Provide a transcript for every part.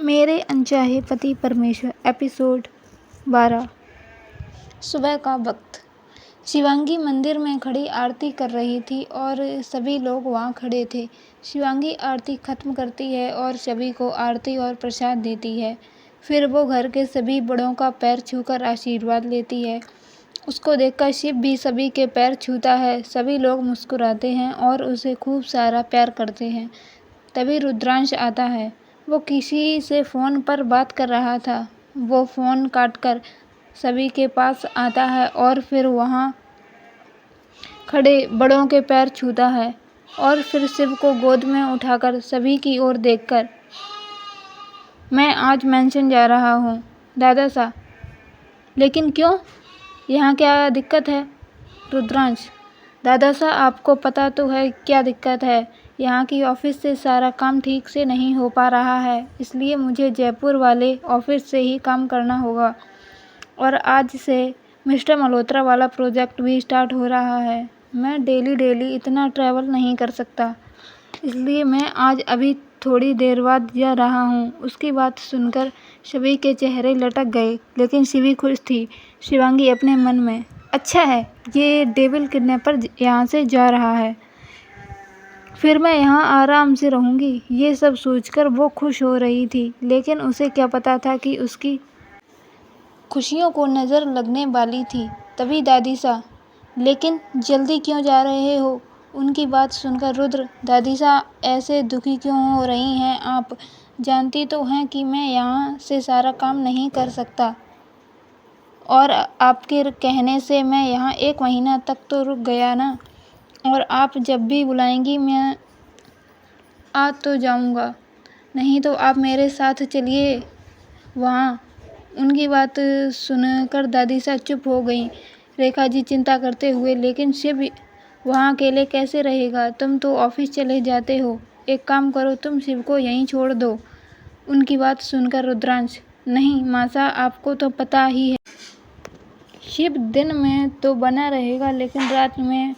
मेरे अनचाहे पति परमेश्वर एपिसोड 12। सुबह का वक्त। शिवांगी मंदिर में खड़ी आरती कर रही थी और सभी लोग वहाँ खड़े थे। शिवांगी आरती खत्म करती है और सभी को आरती और प्रसाद देती है। फिर वो घर के सभी बड़ों का पैर छूकर आशीर्वाद लेती है। उसको देखकर शिव भी सभी के पैर छूता है। सभी लोग मुस्कुराते हैं और उसे खूब सारा प्यार करते हैं। तभी रुद्रांश आता है। वो किसी से फ़ोन पर बात कर रहा था। वो फ़ोन काटकर सभी के पास आता है और फिर वहाँ खड़े बड़ों के पैर छूता है और फिर शिव को गोद में उठाकर सभी की ओर देखकर, मैं आज मेंशन जा रहा हूँ दादा सा। लेकिन क्यों? यहाँ क्या दिक्कत है? रुद्रांश: दादा सा, आपको पता तो है क्या दिक्कत है। यहाँ की ऑफिस से सारा काम ठीक से नहीं हो पा रहा है, इसलिए मुझे जयपुर वाले ऑफिस से ही काम करना होगा। और आज से मिस्टर मल्होत्रा वाला प्रोजेक्ट भी स्टार्ट हो रहा है। मैं डेली इतना ट्रैवल नहीं कर सकता, इसलिए मैं आज अभी थोड़ी देर बाद जा रहा हूँ। उसकी बात सुनकर शिवी के चेहरे लटक गए, लेकिन शिवी खुश थी। शिवांगी अपने मन में, अच्छा है, ये डेविल किडनैपर यहाँ से जा रहा है, फिर मैं यहाँ आराम से रहूँगी। ये सब सोचकर वो खुश हो रही थी, लेकिन उसे क्या पता था कि उसकी खुशियों को नज़र लगने वाली थी। तभी दादी सा: लेकिन जल्दी क्यों जा रहे हो? उनकी बात सुनकर रुद्र: दादी सा, ऐसे दुखी क्यों हो रही हैं आप? जानती तो हैं कि मैं यहाँ से सारा काम नहीं कर सकता, और आपके कहने से मैं यहाँ 1 महीना तक तो रुक गया ना। और आप जब भी बुलाएंगी मैं आ तो जाऊँगा, नहीं तो आप मेरे साथ चलिए वहाँ। उनकी बात सुनकर दादी सा चुप हो गई। रेखा जी चिंता करते हुए: लेकिन शिव वहाँ अकेले कैसे रहेगा? तुम तो ऑफिस चले जाते हो, एक काम करो, तुम शिव को यहीं छोड़ दो। उनकी बात सुनकर रुद्रांश: नहीं मासा, आपको तो पता ही है, शिव दिन में तो बना रहेगा, लेकिन रात में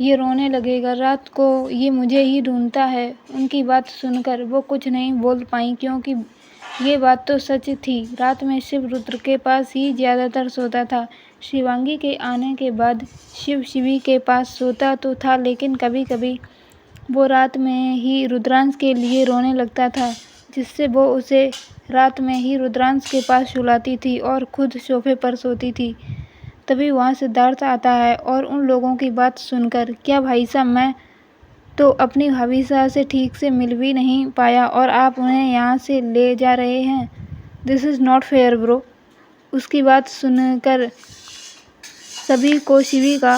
ये रोने लगेगा। रात को ये मुझे ही ढूंढता है। उनकी बात सुनकर वो कुछ नहीं बोल पाई, क्योंकि ये बात तो सच थी। रात में शिव रुद्र के पास ही ज़्यादातर सोता था। शिवांगी के आने के बाद शिव शिवी के पास सोता तो था, लेकिन कभी कभी वो रात में ही रुद्रांश के लिए रोने लगता था, जिससे वो उसे रात में ही रुद्रांश के पास सुलाती थी और खुद सोफे पर सोती थी। तभी वहाँ सिद्धार्थ आता है और उन लोगों की बात सुनकर, क्या भाई साहब, मैं तो अपनी भाभी साहब से ठीक से मिल भी नहीं पाया और आप उन्हें यहाँ से ले जा रहे हैं? This is not fair bro. उसकी बात सुनकर सभी को शिवी का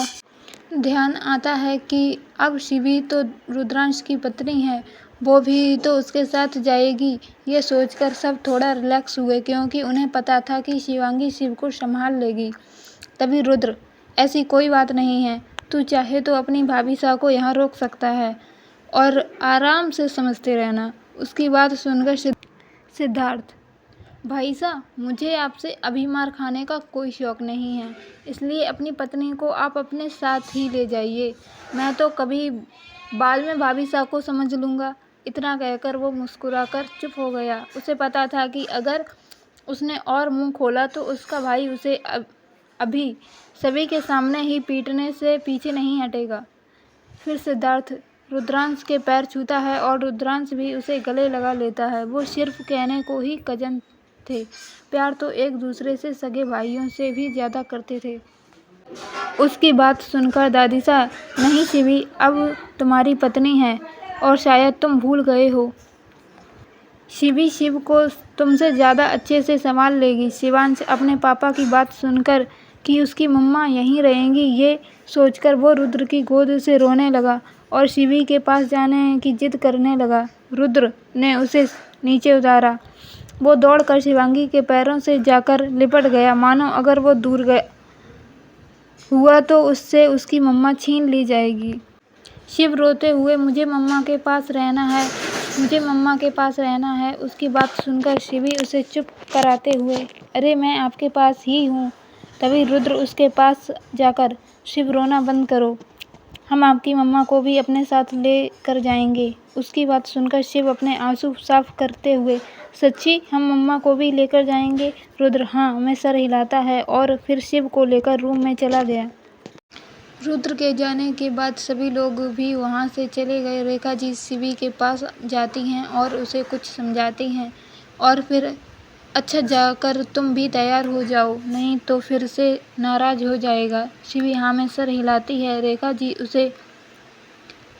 ध्यान आता है कि अब शिवी तो रुद्रांश की पत्नी है, वो भी तो उसके साथ जाएगी। ये सोचकर सब थोड़ा रिलैक्स हुए, क्योंकि उन्हें पता था कि शिवांगी शिव को संभाल लेगी। तभी रुद्र: ऐसी कोई बात नहीं है, तू चाहे तो अपनी भाभी साहब को यहाँ रोक सकता है और आराम से समझते रहना। उसकी बात सुनकर सिद्धार्थ: भाई साहब, मुझे आपसे अभी मार खाने का कोई शौक नहीं है, इसलिए अपनी पत्नी को आप अपने साथ ही ले जाइए। मैं तो कभी बाद में भाभी साहब को समझ लूँगा। इतना कहकर वो मुस्कुराकर चुप हो गया। उसे पता था कि अगर उसने और मुंह खोला तो उसका भाई उसे अभी सभी के सामने ही पीटने से पीछे नहीं हटेगा। फिर सिद्धार्थ रुद्रांश के पैर छूता है और रुद्रांश भी उसे गले लगा लेता है। वो सिर्फ कहने को ही कजन थे, प्यार तो एक दूसरे से सगे भाइयों से भी ज़्यादा करते थे। उसकी बात सुनकर दादी सा: नहीं शिवी, अब तुम्हारी पत्नी है और शायद तुम भूल गए हो। शिवी शिव को तुमसे ज़्यादा अच्छे से संभाल लेगी। शिवांश अपने पापा की बात सुनकर कि उसकी मम्मा यहीं रहेंगी, ये सोचकर वो रुद्र की गोद से रोने लगा और शिवी के पास जाने की जिद करने लगा। रुद्र ने उसे नीचे उतारा। वो दौड़कर शिवांगी के पैरों से जाकर लिपट गया, मानो अगर वो दूर गया हुआ तो उससे उसकी मम्मा छीन ली जाएगी। शिव रोते हुए: मुझे मम्मा के पास रहना है, मुझे मम्मा के पास रहना है। उसकी बात सुनकर शिवी उसे चुप कराते हुए: अरे मैं आपके पास ही हूँ। तभी रुद्र उसके पास जाकर: शिव रोना बंद करो, हम आपकी मम्मा को भी अपने साथ ले कर जाएंगे। उसकी बात सुनकर शिव अपने आंसू साफ करते हुए, सच्ची हम मम्मा को भी लेकर जाएंगे? रुद्र हाँ में सर हिलाता है और फिर शिव को लेकर रूम में चला गया। रुद्र के जाने के बाद सभी लोग भी वहाँ से चले गए। रेखा जी शिवी के पास जाती हैं और उसे कुछ समझाती हैं और फिर अच्छा जाकर तुम भी तैयार हो जाओ, नहीं तो फिर से नाराज हो जाएगा। शिवी हाँ में सर हिलाती है। रेखा जी उसे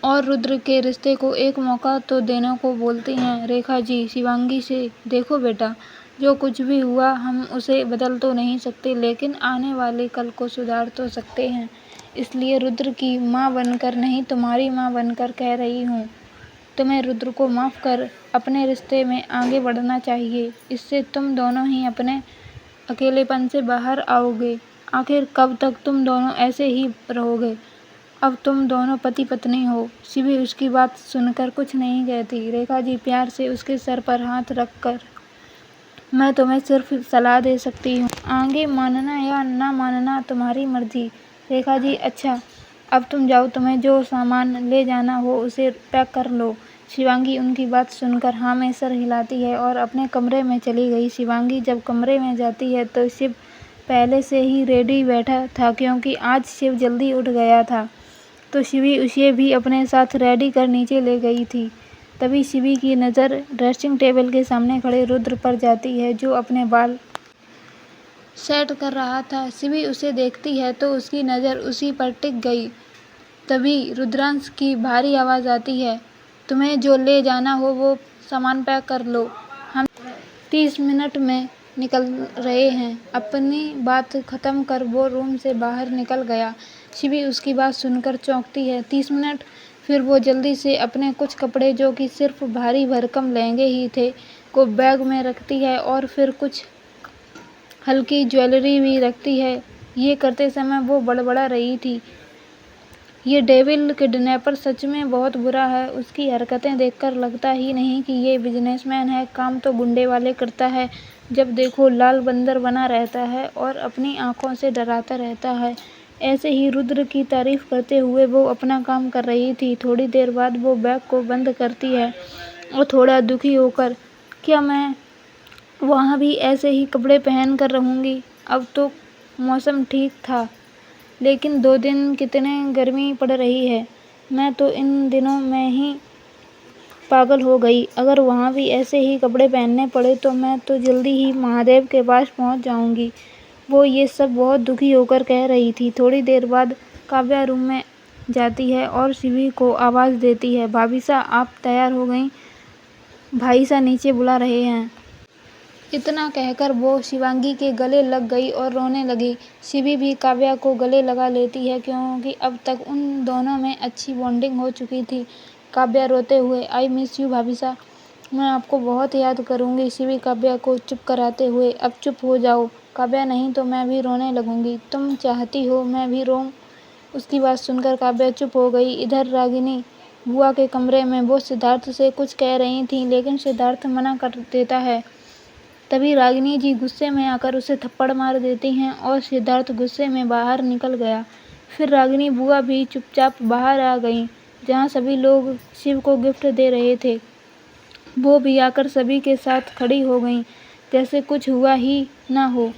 और रुद्र के रिश्ते को एक मौका तो देने को बोलती हैं। रेखा जी शिवांगी से, देखो बेटा, जो कुछ भी हुआ हम उसे बदल तो नहीं सकते, लेकिन आने वाले कल को सुधार तो सकते हैं। इसलिए रुद्र की माँ बनकर नहीं, तुम्हारी माँ बनकर कह रही हूँ, तुम्हें रुद्र को माफ़ कर अपने रिश्ते में आगे बढ़ना चाहिए। इससे तुम दोनों ही अपने अकेलेपन से बाहर आओगे। आखिर कब तक तुम दोनों ऐसे ही रहोगे? अब तुम दोनों पति पत्नी हो। शिवी उसकी बात सुनकर कुछ नहीं कहती। रेखा जी प्यार से उसके सर पर हाथ रखकर, मैं तुम्हें सिर्फ सलाह दे सकती हूँ, आगे मानना या ना मानना तुम्हारी मर्जी। रेखा जी अच्छा, अब तुम जाओ, तुम्हें जो सामान ले जाना हो उसे पैक कर लो। शिवांगी उनकी बात सुनकर हाँ में सर हिलाती है और अपने कमरे में चली गई। शिवांगी जब कमरे में जाती है तो शिव पहले से ही रेडी बैठा था, क्योंकि आज शिव जल्दी उठ गया था, तो शिवी उसे भी अपने साथ रेडी कर नीचे ले गई थी। तभी शिवी की नज़र ड्रेसिंग टेबल के सामने खड़े रुद्र पर जाती है, जो अपने बाल सेट कर रहा था। शिवी उसे देखती है तो उसकी नज़र उसी पर टिक गई। तभी रुद्रांश की भारी आवाज़ आती है, तुम्हें जो ले जाना हो वो सामान पैक कर लो, हम 30 मिनट में निकल रहे हैं। अपनी बात ख़त्म कर वो रूम से बाहर निकल गया। शिवी उसकी बात सुनकर चौंकती है। 30 मिनट? फिर वो जल्दी से अपने कुछ कपड़े, जो कि सिर्फ भारी भरकम लहंगे ही थे, को बैग में रखती है और फिर कुछ हल्की ज्वेलरी भी रखती है। ये करते समय वो बड़बड़ा रही थी, ये डेविल किडनैपर सच में बहुत बुरा है। उसकी हरकतें देखकर लगता ही नहीं कि ये बिजनेसमैन है, काम तो गुंडे वाले करता है। जब देखो लाल बंदर बना रहता है और अपनी आंखों से डराता रहता है। ऐसे ही रुद्र की तारीफ करते हुए वो अपना काम कर रही थी। थोड़ी देर बाद वो बैग को बंद करती है और थोड़ा दुखी होकर, क्या मैं वहाँ भी ऐसे ही कपड़े पहन कर रहूँगी? अब तो मौसम ठीक था, लेकिन 2 दिन कितने गर्मी पड़ रही है। मैं तो इन दिनों में ही पागल हो गई। अगर वहाँ भी ऐसे ही कपड़े पहनने पड़े तो मैं तो जल्दी ही महादेव के पास पहुँच जाऊँगी। वो ये सब बहुत दुखी होकर कह रही थी। थोड़ी देर बाद काव्या रूम में जाती है और शिवी को आवाज़ देती है, भाभी सा आप तैयार हो गई? भाई सा नीचे बुला रहे हैं। इतना कहकर वो शिवांगी के गले लग गई और रोने लगी। शिवी भी काव्या को गले लगा लेती है, क्योंकि अब तक उन दोनों में अच्छी बॉन्डिंग हो चुकी थी। काव्या रोते हुए, आई मिस यू भाभी सा, मैं आपको बहुत याद करूँगी। शिवी काव्या को चुप कराते हुए, अब चुप हो जाओ काव्या, नहीं तो मैं भी रोने लगूँगी। तुम चाहती हो मैं भी रोऊँ? उसकी बात सुनकर काव्या चुप हो गई। इधर रागिनी बुआ के कमरे में वो सिद्धार्थ से कुछ कह रही थी, लेकिन सिद्धार्थ मना कर देता है। तभी रागिनी जी गुस्से में आकर उसे थप्पड़ मार देती हैं और सिद्धार्थ गुस्से में बाहर निकल गया। फिर रागिनी बुआ भी चुपचाप बाहर आ गईं, जहाँ सभी लोग शिव को गिफ्ट दे रहे थे। वो भी आकर सभी के साथ खड़ी हो गईं, जैसे कुछ हुआ ही ना हो।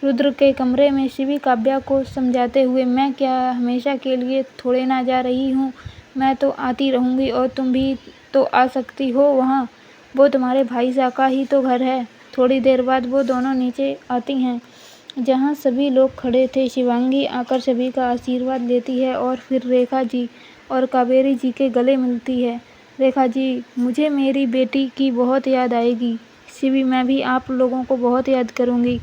रुद्र के कमरे में शिवी काव्या को समझाते हुए, मैं क्या हमेशा के लिए थोड़े ना जा रही हूँ, मैं तो आती रहूँगी और तुम भी तो आ सकती हो वहाँ, वो तुम्हारे भाई सा का ही तो घर है। थोड़ी देर बाद वो दोनों नीचे आती हैं, जहाँ सभी लोग खड़े थे। शिवांगी आकर सभी का आशीर्वाद लेती है और फिर रेखा जी और कावेरी जी के गले मिलती है। रेखा जी, मुझे मेरी बेटी की बहुत याद आएगी। शिवी, मैं भी आप लोगों को बहुत याद करूँगी।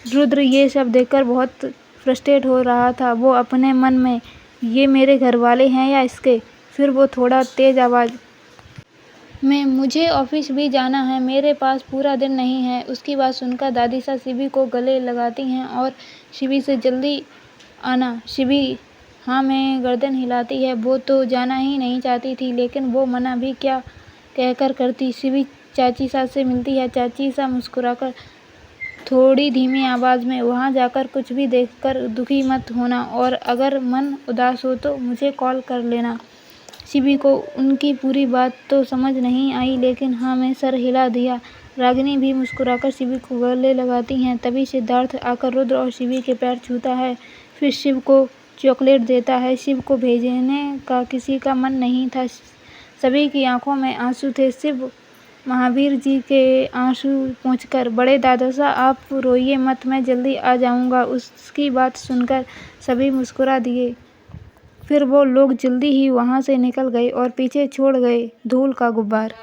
रुद्र ये सब देखकर बहुत फ्रस्ट्रेट हो रहा था। वो अपने मन में, ये मेरे घर वाले हैं या इसके? फिर वो थोड़ा तेज आवाज़ में, मुझे ऑफिस भी जाना है, मेरे पास पूरा दिन नहीं है। उसकी बात सुनकर दादी सा शिवी को गले लगाती हैं और शिवी से जल्दी आना। शिवी हाँ में गर्दन हिलाती है। वो तो जाना ही नहीं चाहती थी, लेकिन वो मना भी क्या कहकर करती। शिवी चाची सा से मिलती है। चाची सा मुस्कुराकर थोड़ी धीमी आवाज़ में, वहाँ जाकर कुछ भी देखकर दुखी मत होना, और अगर मन उदास हो तो मुझे कॉल कर लेना। शिवी को उनकी पूरी बात तो समझ नहीं आई, लेकिन हाँ में सर हिला दिया। रागिनी भी मुस्कुराकर शिवी को गले लगाती है। तभी सिद्धार्थ आकर रुद्र और शिवी के पैर छूता है, फिर शिव को चॉकलेट देता है। शिव को भेजने का किसी का मन नहीं था, सभी की आंखों में आंसू थे। शिव महावीर जी के आंसू पोंछकर, बड़े दादा साहब आप रोइए मत, मैं जल्दी आ जाऊंगा। उसकी बात सुनकर सभी मुस्कुरा दिए। फिर वो लोग जल्दी ही वहां से निकल गए और पीछे छोड़ गए धूल का गुब्बार।